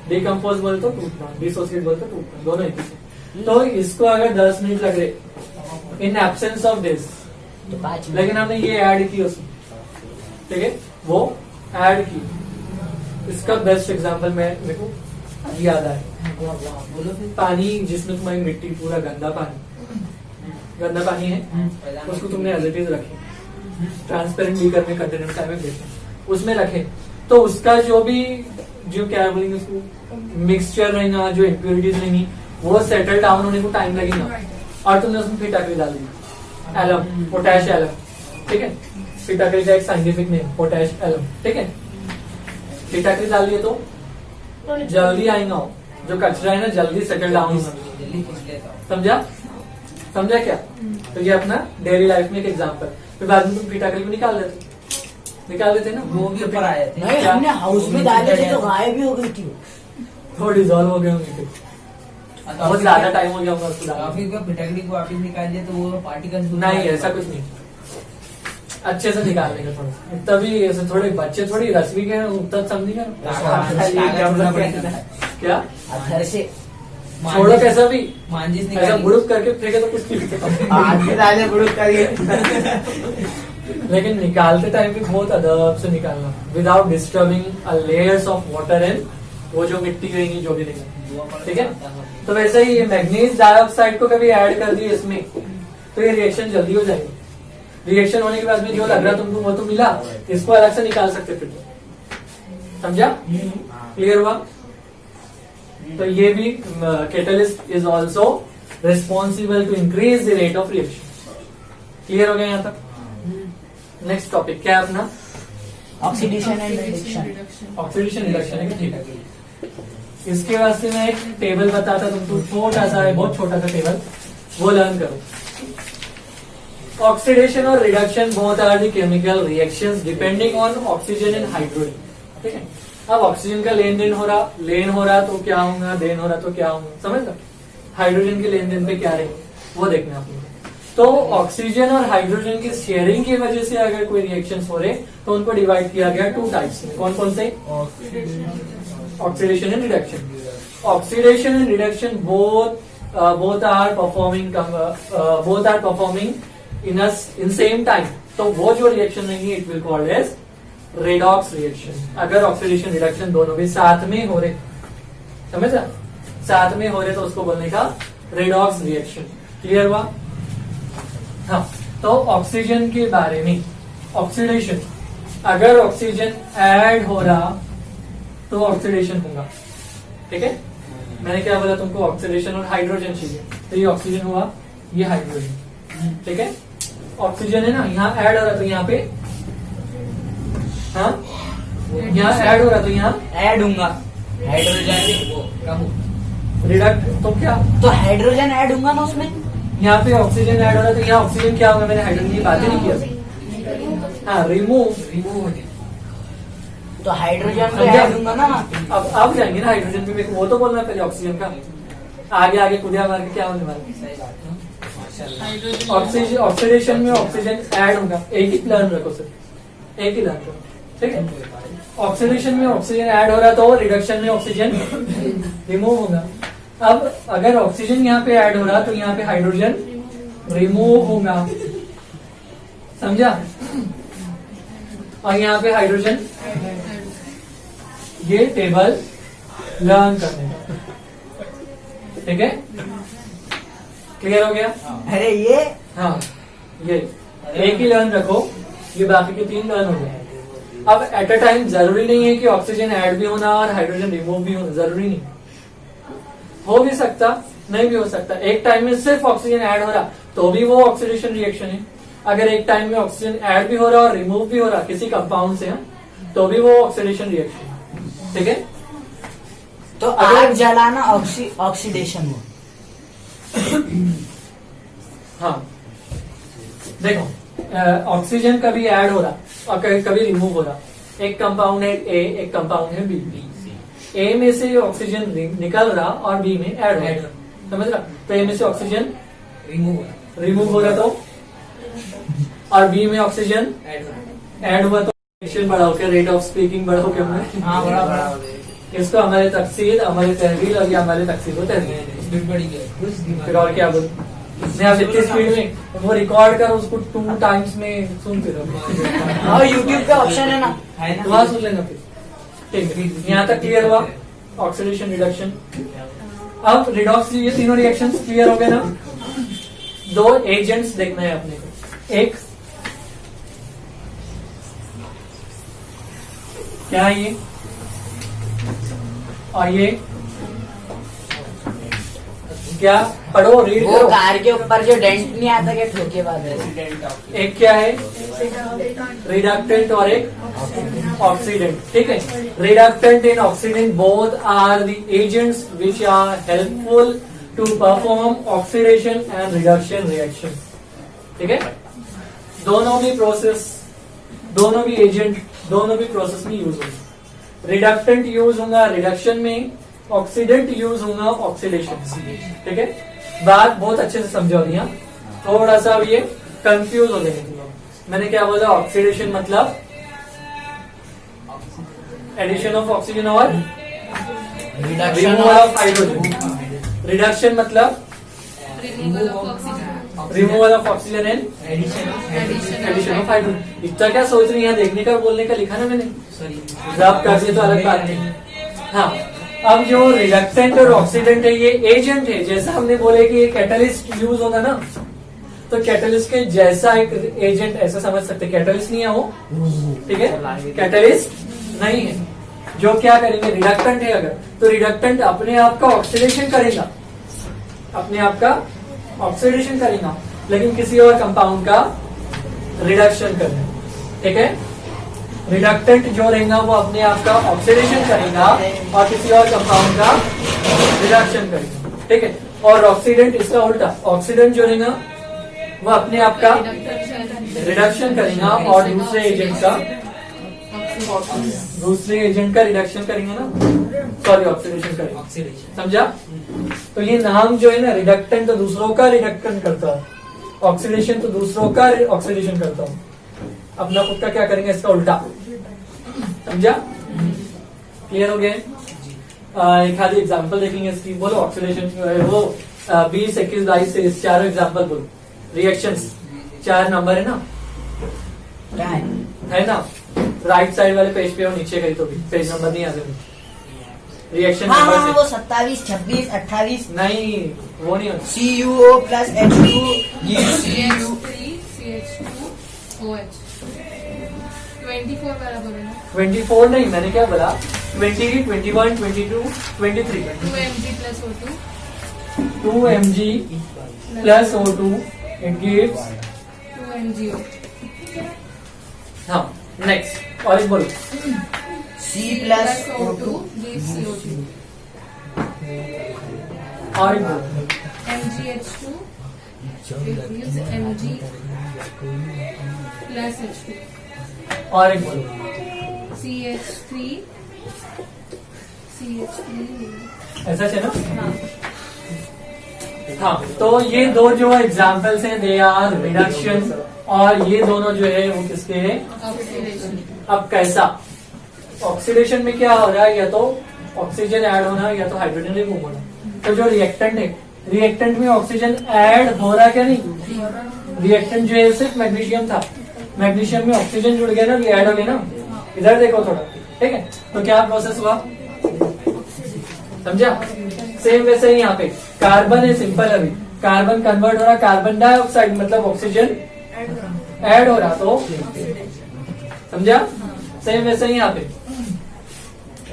डिकम्पोज बोलते तो टूटना, डिसोसिएट बोलते तो टूटना, दोनों एक ही है। तो इसको अगर 10 मिनट लग रहे इन एब्सेंस ऑफ दिस, तो 5 लेकिन हमने ये ऐड की उसमें, ठीक है, वो ऐड की। इसका बेस्ट एग्जांपल मेरे को याद आया, बोलो फिर। पानी जिसमें तुम्हारी मिट्टी पूरा गंदा पानी है, उसको तुमने एज इट इज रखे, ट्रांसपेरेंट बीकर में कंटेनर टाइप में भेजे, उसमें रखे, तो उसका जो भी जो क्या बोलेंगे उसको मिक्सचर रहेगा, जो इम्प्योरिटीज रहेंगी, वो सेटल डाउन होने को टाइम लगेगा। और तुमने उसमें फिटाकरी डाल दी, एलम, पोटैश एलम, ठीक है, फिटाकरी का एक साइंटिफिक नेम पोटैश एलम, ठीक है। फिटाकरी डाल दिए तो जल्दी आएगा, जो कचरा है ना जल्दी सेटल डाउन होगा। जल्दी खींच लेता हूँ। समझा क्या? तो ये अपना डेली लाइफ में एक एग्जांपल। फिर बाद में तुम फिटाकरी को निकाल देते ना, वो भी ऊपर आए थे। नहीं, हमने हाउस में डाले थे तो गायब भी हो गई थी। वो डिजोल्व हो गए होंगे, फिर बहुत ज्यादा टाइम हो गया होगा उसको डालने में। फिर क्या फिटकरी को वापस निकाल दिया तो वो पार्टिकल्स नहीं, ऐसा कुछ नहीं, अच्छे से निकालने का थोड़ा, तभी ऐसे थोड़े बच्चे थोड़ी रसवी के उत्तर समझेगा क्या, घर से छोड़ो कैसा भी, मांजिस ऐसा निकाल बुड़ुक करके फेंके तो कुछ नहीं आगे डाले बुड़ुक करिए। लेकिन निकालते टाइम भी बहुत अदब से निकालना, without disturbing layers of water and वो जो मिट्टी रहेगी जो भी रहेगी, ठीक है। तो वैसे ही ये मैग्नीज डाइऑक्साइड को कभी ऐड कर दिए इसमें, तो ये रिएक्शन जल्दी हो जाएगी। रिएक्शन होने के बाद में जो लग रहा तुमको वो तो मिला, इसको अलग से निकाल सकते फिर तो। समझा? क्लियर हुआ? तो ये भी catalyst is also responsible to increase the rate of reaction. Clear हो गया यहाँ तक? नेक्स्ट टॉपिक क्या है अपना? Oxidation and reduction. Oxidation reduction है, ठीक है। इसके वास्ते मैं एक टेबल बताता तुमको, छोटा सा है, बहुत छोटा सा टेबल, वो लर्न करो। ऑक्सीडेशन और reduction both are the chemical reactions depending on oxygen and hydrogen, ठीक है। अब ऑक्सीजन का लेन देन हो रहा तो क्या होगा, देन हो रहा तो क्या होगा, समझ लो। हाइड्रोजन के लेन देन पे क्या रहेगा वो देखना है आपको। तो ऑक्सीजन और हाइड्रोजन की शेयरिंग की वजह से अगर कोई रिएक्शन हो रहे तो उनको डिवाइड किया गया 2 टाइप्स में। कौन कौन से? Oxidation and reduction. Oxidation and reduction both are performing in same time। तो वो जो रिएक्शन रहेंगी it will called as redox reaction. अगर ऑक्सीडेशन रिडक्शन दोनों भी साथ में हो रहे, समझा, साथ में हो रहे तो उसको बोलने का रेडॉक्स रिएक्शन। क्लियर हुआ? हाँ, तो ऑक्सीजन के बारे में, ऑक्सीडेशन, अगर ऑक्सीजन ऐड हो रहा तो ऑक्सीडेशन होगा। ठीक है, मैंने क्या बोला तुमको? ऑक्सीडेशन और हाइड्रोजन चाहिए, तो ये ऑक्सीजन हुआ, ये हाइड्रोजन। ठीक है, ऑक्सीजन है ना, यहाँ ऐड हो रहा तो यहाँ पे, हाँ, यहाँ ऐड हो रहा तो यहाँ ऐड होगा हाइड्रोजन, रिडक्ट, तो क्या, तो हाइड्रोजन ऐड होगा ना उसमें। यहाँ पे ऑक्सीजन ऐड हो रहा तो यहाँ ऑक्सीजन क्या होगा? मैंने हाइड्रोजन की बात ही नहीं किया। हाँ, रिमूव होगी, तो हाइड्रोजन तो समझा? ऐड होगा ना। अब जाएंगे ना हाइड्रोजन पे, मेरे को वो तो बोलना है पहले ऑक्सीजन का। आगे आगे कुदिया मार के क्या होने वाला? हाइड्रोजन ऑक्सीडेशन में ऑक्सीजन ऐड होगा, एक ही लर्न रखो सिर्फ, एक ही लर्न रखो। ठीक है, ऑक्सीडेशन में ऑक्सीजन ऐड हो रहा तो रिडक्शन में ऑक्सीजन रिमूव होगा। अब अगर ऑक्सीजन यहाँ पे ऐड हो रहा तो यहाँ पे हाइड्रोजन रिमूव होगा, समझा? और यहाँ पे हाइड्रोजन, ये टेबल लर्न करने का। ठीक है, क्लियर हो गया? अरे ये हाँ, ये एक ही लर्न रखो, ये बाकी के 3 लर्न हो गए। अब एट अ टाइम जरूरी नहीं है कि ऑक्सीजन ऐड भी होना और हाइड्रोजन रिमूव भी होना, जरूरी नहीं, हो भी सकता, नहीं भी हो सकता। एक टाइम में सिर्फ ऑक्सीजन ऐड हो रहा तो भी वो ऑक्सीडेशन रिएक्शन है। अगर एक टाइम में ऑक्सीजन ऐड भी हो रहा और रिमूव भी हो रहा किसी कंपाउंड से, तो भी वो ऑक्सीडेशन रिएक्शन है। ठीक है, तो आग जलाना ऑक्सीडेशन हो। हाँ, देखो, ऑक्सीजन कभी ऐड हो रहा और कभी रिमूव हो रहा। एक कंपाउंड है ए, एक कंपाउंड है बी। ए में से ऑक्सीजन निकल रहा और बी में ऐड हो रहा, समझ रहा? तो ए में से ऑक्सीजन रिमूव हो रहा तो, और बी में ऑक्सीजन ऐड हुआ तो रिएक्शन बढ़ा होकर, रेट ऑफ स्पीकिंग बढ़ा होकर हमने, हाँ, बड़ा इसको हमारे तफसील, हमारे तहरील और ये हमारे तफसील को तहरील। फिर और क्या बोलूं? मैं आप इतनी स्पीड में वो रिकॉर्ड कर उसको 2 टाइम्स में सुनते रहो। और यूट्यूब पे ऑप्शन है ना, वहां सुन लेना फिर। ठीक है, यहाँ तक क्लियर हुआ ऑक्सीडेशन रिडक्शन। अब रिडॉक्स, ये तीनों रिएक्शंस क्लियर हो गए ना? 2 एजेंट्स देखना है अपने को। एक क्या है ये, और ये क्या? पढ़ो, रीड वो करो। कार के ऊपर जो डेंट नहीं आता क्या ठोके बाद है। एक क्या है? रिडक्टेंट और एक ऑक्सीडेंट। ठीक है, reductant and oxidant both are the agents which are helpful to perform oxidation and reduction reaction. ठीक है, दोनों भी प्रोसेस, दोनों भी एजेंट, दोनों भी प्रोसेस में यूज होंगे। रिडक्टेंट यूज होगा रिडक्शन में, ऑक्सीडेंट यूज होगा ऑक्सीडेशन। ठीक है, बात बहुत अच्छे से समझो। यहाँ थोड़ा सा ये कंफ्यूज हो जाएंगे तुम लोग। मैंने क्या बोला? ऑक्सीडेशन मतलब एडिशन ऑफ ऑक्सीजन और रिमूवल ऑफ हाइड्रोजन। रिडक्शन मतलब removal of oxygen and addition of hydrogen. इतना क्या सोच रही है? यहाँ देखने का बोलने का लिखा ना मैंने, जब कर दिया तो अलग बात नहीं। हाँ, अब जो रिडक्टेंट और ऑक्सीडेंट है ये एजेंट है। जैसा हमने बोले कि कैटलिस्ट यूज होगा ना, तो कैटलिस्ट के जैसा एक एजेंट ऐसा समझ सकते। कैटलिस्ट नहीं है वो, ठीक है, कैटलिस्ट नहीं है। जो क्या करेंगे, रिडक्टेंट है अगर, तो रिडक्टेंट अपने आप का ऑक्सीडेशन करेगा, अपने आप का ऑक्सीडेशन करेगा, लेकिन किसी और कंपाउंड का रिडक्शन करेगा। ठीक है, रिडक्टेंट जो रहेगा वो अपने आप का ऑक्सीडेशन करेगा और किसी और कंपाउंड का रिडक्शन करेगा। ठीक है, और ऑक्सीडेंट इसका उल्टा, ऑक्सीडेंट जो रहेगा वो अपने आप का रिडक्शन करेगा और दूसरे एजेंट का रिडक्शन करेंगे ना, सॉरी ऑक्सीडेशन करेंगे। समझा? तो ये नाम जो है ना रिडक्टेंट, तो दूसरों का रिडक्टेंट करता है, ऑक्सीडेशन तो दूसरों का ऑक्सीडेशन करता हूँ, अपना खुद का क्या करेंगे, इसका उल्टा। समझा? क्लियर हो गया? एक आधी एग्जांपल देखेंगे इसकी। बोलो ऑक्सीडेशन, वो 20, 21, 22 से चारों एग्जांपल बोलो। रिएक्शंस 4 नंबर है ना, क्या है ना? राइट साइड वाले पेज पे हो, नीचे कहीं तो भी पेज नंबर नहीं आते। रिएक्शन हाँ नंबर हाँ, से वो 27, 26, 28 नहीं, वो नहीं होता। CuO plus H2 gives Cu। CH3 CH2 OH 24 वाला बोलो ना। 24 नहीं, मैंने क्या बोला? 20, 21, 22, 23। 2 mg plus O2 2 mg plus O2 it gives 2 mgO। हाँ, नेक्स्ट और एक बोलो। C plus O2 O2 gives CO2। और एक बोलो। MgH2 it gives Mg plus H2। और एक बोलो। CH3 ऐसा है ना? हाँ। हाँ, तो ये दो जो एग्जाम्पल्स हैं दे आर रिडक्शन, और ये दोनों जो है वो किसके हैं? ऑक्सीडेशन। अब कैसा? ऑक्सीडेशन में क्या हो रहा है? या तो ऑक्सीजन ऐड होना या तो हाइड्रोजन रिमूव होना। तो जो रिएक्टेंट है, रिएक्टेंट में ऑक्सीजन ऐड हो रहा क्या नहीं? रिएक्टेंट जो है सिर्फ मैग्नीशियम था, मैग्नीशियम में ऑक्सीजन जुड़ गया ना, ये ऐड हो गया ना। इधर देखो थोड़ा, ठीक है? तो क्या प्रोसेस हुआ, समझा? सेम वैसे ही यहाँ पे कार्बन है, सिंपल अभी कार्बन कन्वर्ट हो रहा, कार्बन डाइऑक्साइड मतलब ऑक्सीजन ऐड हो रहा, तो समझा? सेम वैसे ही यहाँ पे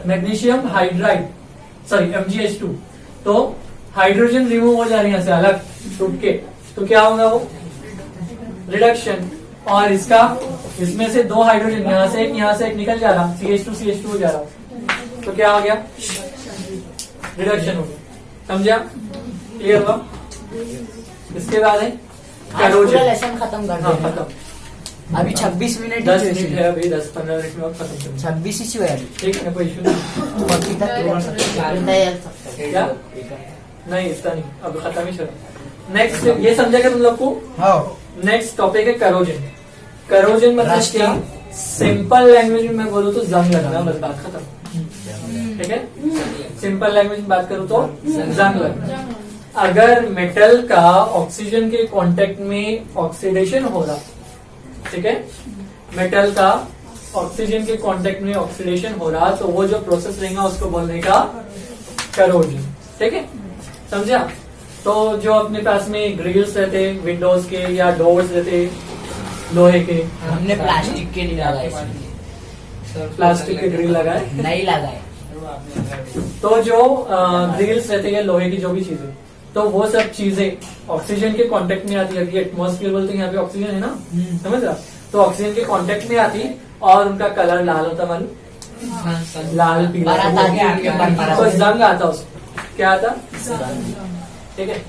मैग्नीशियम हाइड्राइड, सॉरी MgH2, तो हाइड्रोजन रिमूव हो जा रही है यहाँ से अलग टूट के, तो क्या होगा वो? रिडक्शन। और इसका, इसमें से 2 हाइड्रोजन यहाँ से एक निकल जा रहा, CH2 हो जा रहा, तो क्या हो गया? रिडक्शन हो गया। समझा? क्लियर हुआ? इसके बाद है पूरा कैरोजन। लेसन खत्म कर हाँ, देना। खत्म। अभी 26 मिनट 10 मिनट है अभी, 10-15 मिनट में और खत्म करेंगे। 26 ही हुआ अभी। ठीक है, कोई इशू नहीं। बाकी तक क्या? नहीं, इतना नहीं, अब खत्म ही चलो। नेक्स्ट ये समझेगा तुम लोग को? हाँ। नेक्स्ट टॉपिक है करोजन। करोजन मतलब Rusting। क्या? सिंपल लैंग्वेज में मैं बोलूँ तो जंग लगना, बस बात खत्म। ठीक है? सिंपल लैंग्वेज में बात करूँ तो जंग लगना। अगर मेटल का ऑक्सीजन के कांटेक्ट में ऑक्सीडेशन हो रहा, ठीक है, मेटल का ऑक्सीजन के कांटेक्ट में ऑक्सीडेशन हो रहा, तो वो जो प्रोसेस रहेगा उसको बोलने का करोजन। ठीक है, समझा? तो जो अपने पास में ग्रिल्स रहते, विंडोज के या डोर्स रहते लोहे के, हमने प्लास्टिक के नहीं लगाए इसमें। प्लास्टिक के ग्रिल लगाए, नहीं लगाए। तो जो ग्रिल्स रहते हैं लोहे की जो भी चीजें, तो वो सब चीजें ऑक्सीजन के कांटेक्ट में आती है। एटमॉस्फेयर बोलते हैं, यहाँ पे ऑक्सीजन है ना, समझ रहा? तो ऑक्सीजन के कांटेक्ट में आती और उनका कलर लाल होता, मालूम? लाल पीला, बारात आगे आगे तो जंग आता उसको। क्या आता? ठीक है,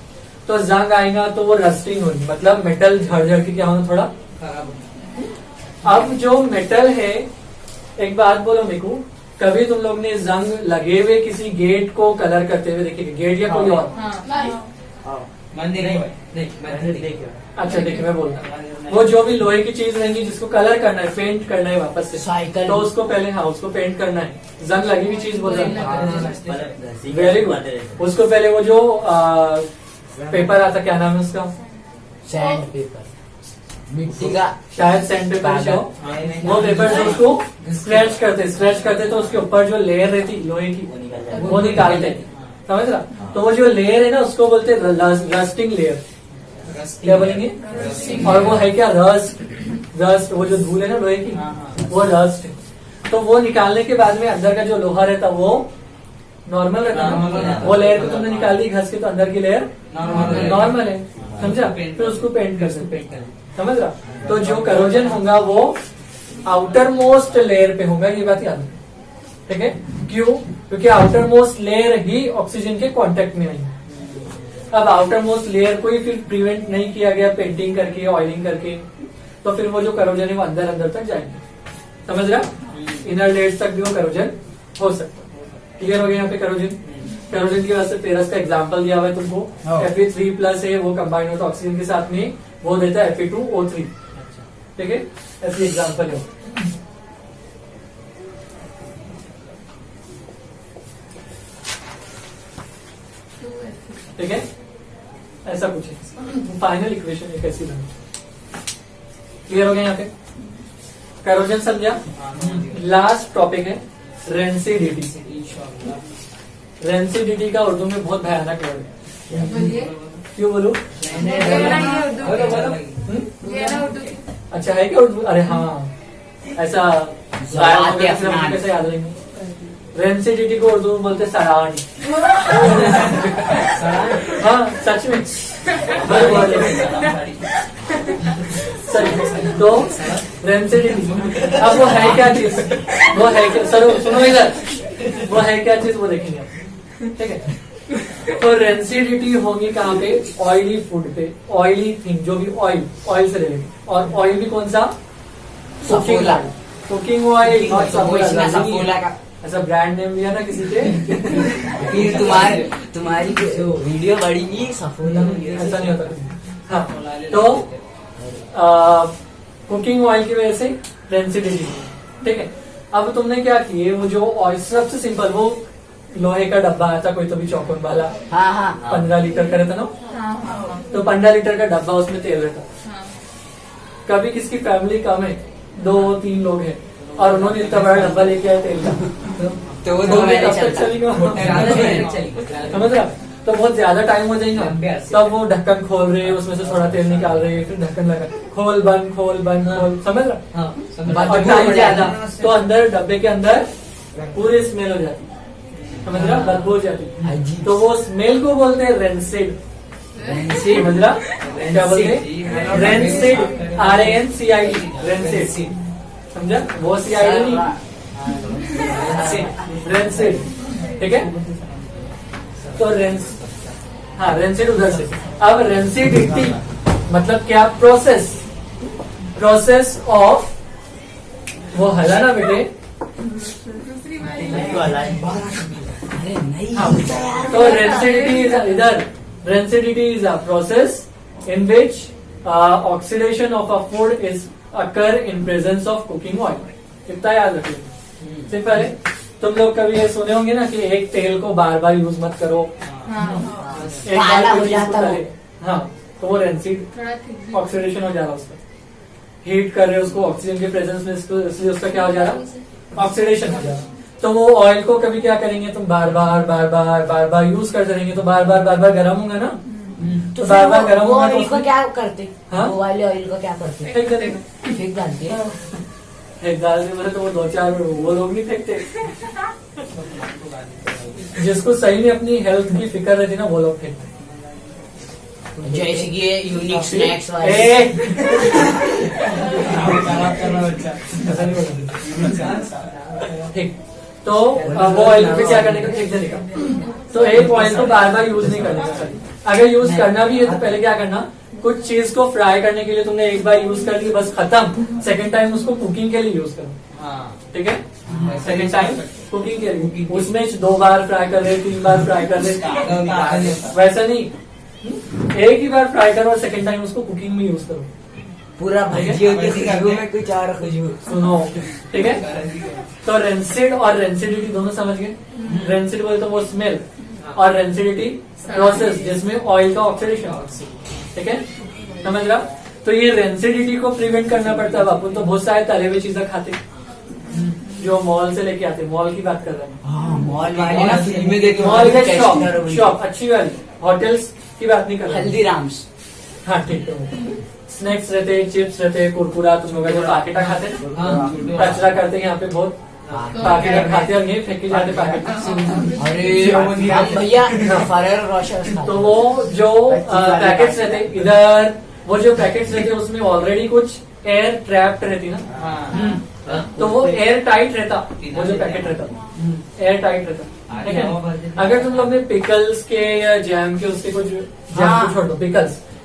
तो जंग आएगा तो वो रस्टिंग होगी, मतलब मेटल झड़ के क्या होना, थोड़ा खराब। अब जो मेटल है, एक बात बोलो मेरे को, कभी तुम लोग ने जंग लगे हुए किसी गेट को कलर करते हुए देखे? गेट या कोई और? मंदिर नहीं। अच्छा देखिए, मैं बोलता हूँ, वो जो भी लोहे की चीज रहेंगी जिसको कलर करना है, पेंट करना है वापस से, साइकिल। तो उसको पहले, हाँ, उसको पेंट करना है। जंग लगी हुई चीज बोल रहा हूँ, वेरी गुड। उसको पहले वो जो पेपर आता, क्या नाम है उसका? सैंड पेपर, मिट्टी का। शायद सैंड पेपर जो, वो पेपर से उसको स्क्रैच करते तो उसके ऊपर जो लेयर रहती लोहे की वो निकालते, समझ रहा? तो वो जो लेयर है ना उसको बोलते हैं रस्टिंग लेयर। क्या बोलेंगे? और वो है क्या? रस्ट। वो जो धूल है ना लोहे की, वो रस्ट है। तो वो निकालने के बाद में अंदर का जो लोहा रहता वो नॉर्मल रहता है। वो लेयर को तुमने निकाल दी घस के, तो अंदर की लेयर नॉर्मल है, समझा? फिर उसको पेंट कर सकते, समझ रहा? तो जो करोजन होगा वो आउटर मोस्ट लेयर पे होगा, ये बात याद रखना। ठीक है? क्यों? क्योंकि आउटर मोस्ट लेयर ही ऑक्सीजन के कांटेक्ट में आई। अब आउटर मोस्ट लेयर को ही फिर प्रिवेंट नहीं किया गया पेंटिंग करके, ऑयलिंग करके, तो फिर वो जो करोजन है वो अंदर तक जाएंगे, समझ रहा? इनर लेयर्स तक भी वो करोजन हो सकता है। क्लियर हो गया यहाँ पे करोजन? करोजन की वजह से फेरस का एग्जाम्पल दिया हुआ है तुमको। हाँ। Fe3+ है, वो कंबाइन होता है ऑक्सीजन के साथ में, वो देता है Fe2O3। अच्छा। ठीक है, ऐसी एग्जाम्पल है। ठीक है, ऐसा कुछ है। फाइनल इक्वेशन एक ऐसी बनी। क्लियर हो गया यहाँ पे? कैरोजन समझा? लास्ट टॉपिक है रेंसिडिटी। रेंसिडिटी का उर्दू में बहुत भयानक वर्ड है। बोलिए। क्यों बोलूं? ये ना ये उर्दू बोलो, बोलो। ये ना उर्दू की। अच्छा है क्या उर्दू? अरे हाँ, ऐसा गायब हो गया, फिर हमको कैसे याद रहेंगे? रेंसिडिटी को उर्दू में बोलते सड़ाहट। हाँ सच में सच। तो रेंसिडिटी अब वो है क्या चीज? वो है क्या? सर सुनो इधर, वो है क्या चीज वो देखेंगे आप। ठीक है, तो रेंसिडिटी होगी कहाँ पे? ऑयली फूड पे, ऑयली थिंग, जो भी ऑयल से रिलेटेड। और ऑयल भी कौन सा? Cooking oil, cooking oil, not Saffola का ऐसा ब्रांड नेम लिया ना किसी के। फिर तुम्हारी जो वीडियो बढ़ेगी सफोला ऐसा नहीं होता। हाँ, तो कुकिंग ऑयल की वजह से रेंसिडिटी। ठीक है, अब तुमने क्या किए, वो जो ऑयल सबसे सिंपल, वो लोहे का डब्बा आया था कोई तो भी चौकोन वाला, हाँ हाँ 15 लीटर का रहता ना। हाँ हाँ तो 15 लीटर का डब्बा, उसमें तेल रहता। हाँ। कभी किसकी फैमिली कम है, 2-3 लोग हैं, और उन्होंने इतना बड़ा डब्बा लेके आया तेल का, तो वो तो दो कब महीने तक चलता चलेगा? चलेगा। समझ रहा? तो बहुत ज्यादा टाइम हो लंबे जाएगा, अरसे। तब वो ढक्कन खोल रहे, उसमें से थोड़ा तेल निकाल रहे, फिर ढक्कन लगा, खोल बंद खोल, समझ रहा? हाँ, समझ बात और बदबू टाइम हो ज्यादा, जाती तो अंदर डब्बे के अंदर पूरी स्मेल हो जाती, समझ रहा? बदबू हो जाती। अजीब। तो वो स्मेल को बोलते हैं रेंसिड। समझ रहा? क्या बोलते हैं? Rancid, RANCID, rancid. समझा? वो CID नहीं, रेंसिड। ठीक है, तो रेंसिड उधर से। अब रेंसिडिटी मतलब क्या? प्रोसेस ऑफ, वो हला ना बेटे। दूसरी बारी अरे नहीं हाँ, तो रेंसिडिटी इज इधर, rancidity is a process in which oxidation of a food is occur in presence of cooking oil. इतना याद रखिए। सिंपल है। तुम लोग कभी ये सुने होंगे ना कि एक तेल को बार बार यूज मत करो, हाँ एक काला बार हो कोई चीज जाता को वो। तले। हाँ, तो वो रेंसिड थोड़ा थिक ऑक्सीडेशन हो जा रहा है उसका, हीट कर रहे हो उसको ऑक्सीजन के प्रेजेंस में, इसलिए उसका क्या हो जा रहा? ऑक्सीडेशन हो जा रहा है। तो वो ऑयल को कभी क्या करेंगे, तुम बार बार यूज करते रहेंगे, तो बार बार गर्म होगा ना, तो बार फिर बार गर्म वो होगा तो ऑयल को उसमें क्या करते? हाँ? वो वाले ऑयल को क्या करते? फेंक देंगे। फेंक डालते हैं। एक दाल में बोले तो वो 2-4 वो लोग नहीं फेंकते। जिसको सही में अपनी हेल्थ की फिक्र रहती ना, वो लोग फेंकते। जैसे कि ये यूनिक स्नैक्स वाले। ए! खराब कर रहा बच्चा। ऐसा नहीं बोला। ठीक, तो वो ऑयल पे क्या करने का? फेंक देने का। तो एक ऑयल को बार बार यूज नहीं करने का। अगर यूज करना भी है तो पहले क्या करना, कुछ चीज को फ्राई करने के लिए तुमने एक बार यूज कर ली, बस खत्म। सेकंड टाइम उसको कुकिंग के लिए यूज करो। हाँ, ठीक है, सेकंड टाइम कुकिंग के लिए, उसमें 2 बार फ्राई कर रहे, 3 बार फ्राई कर रहे, वैसा नहीं। एक ही बार फ्राई करो और सेकंड टाइम उसको कुकिंग में यूज करो। पूरा भजियों की खुशबू में कुछ और खुशबू। सुनो, ठीक है। तो रेंसिड और रेंसिडिटी दोनों समझ गए। रेंसिड बोले तो वो स्मेल, और रेंसिडिटी प्रोसेस जिसमें ऑयल का ऑक्सीडेशन। ठीक है, समझ रहा? तो ये रेंसिडिटी को प्रिवेंट करना पड़ता है। अपन तो बहुत सारे तले हुए चीजें खाते, जो मॉल से लेके आते, मॉल की बात कर रहे हैं। हाँ, मॉल वाले ना फिल्म में देखे मॉल के टेस्ट शॉप करो भाई। शॉप अच्छी वाली, होटल्स की बात नहीं कर रहे। हल्दीराम्स। हाँ ठीक है। स्नैक्स रहते, चिप्स रहते, कुरकुरा, तुम लोग जो पाकेटा खाते हैं, हाँ, कचरा करते हैं यहाँ पे बहुत, पाकेट खाते और ये फेंके जाते पैकेट। अरे भैया फरेरो रोशर था। तो वो जो पैकेट्स रहते इधर, वो जो पैकेट्स रहते उसमें ऑलरेडी कुछ एयर ट्रैप्ड रहती ना, हाँ, तो वो एयर टाइट रहता, वो जो पैकेट रहता एयर टाइट रहता। ठीक है, अगर तुम लोग ने पिकल्स के या जैम के उसके कुछ, जैम को छोड़ दो,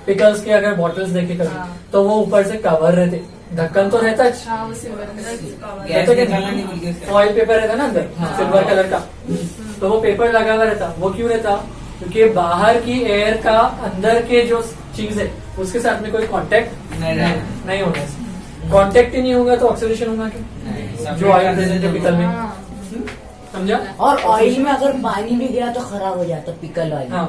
पिकल्स के अगर बॉटल्स देखे कभी, हाँ। तो वो ऊपर से कवर रहते, ढक्कन तो रहता है, हाँ वो सिल्वर कलर गैस निकालना नहीं भूल गए उसका। फॉइल पेपर रहता ना अंदर, हाँ। सिल्वर कलर का, तो वो पेपर लगा हुआ रहता। वो क्यों रहता? क्योंकि बाहर की एयर का अंदर के जो चीज है उसके साथ में कोई कांटेक्ट नहीं नहीं होना है। कांटेक्ट ही नहीं होगा तो ऑक्सीडेशन होगा क्या? जो ऑयल प्रेजेंट है पिकल में, हाँ। समझा? और ऑयल में अगर पानी भी गया तो खराब हो जाता पिकल ऑयल। हाँ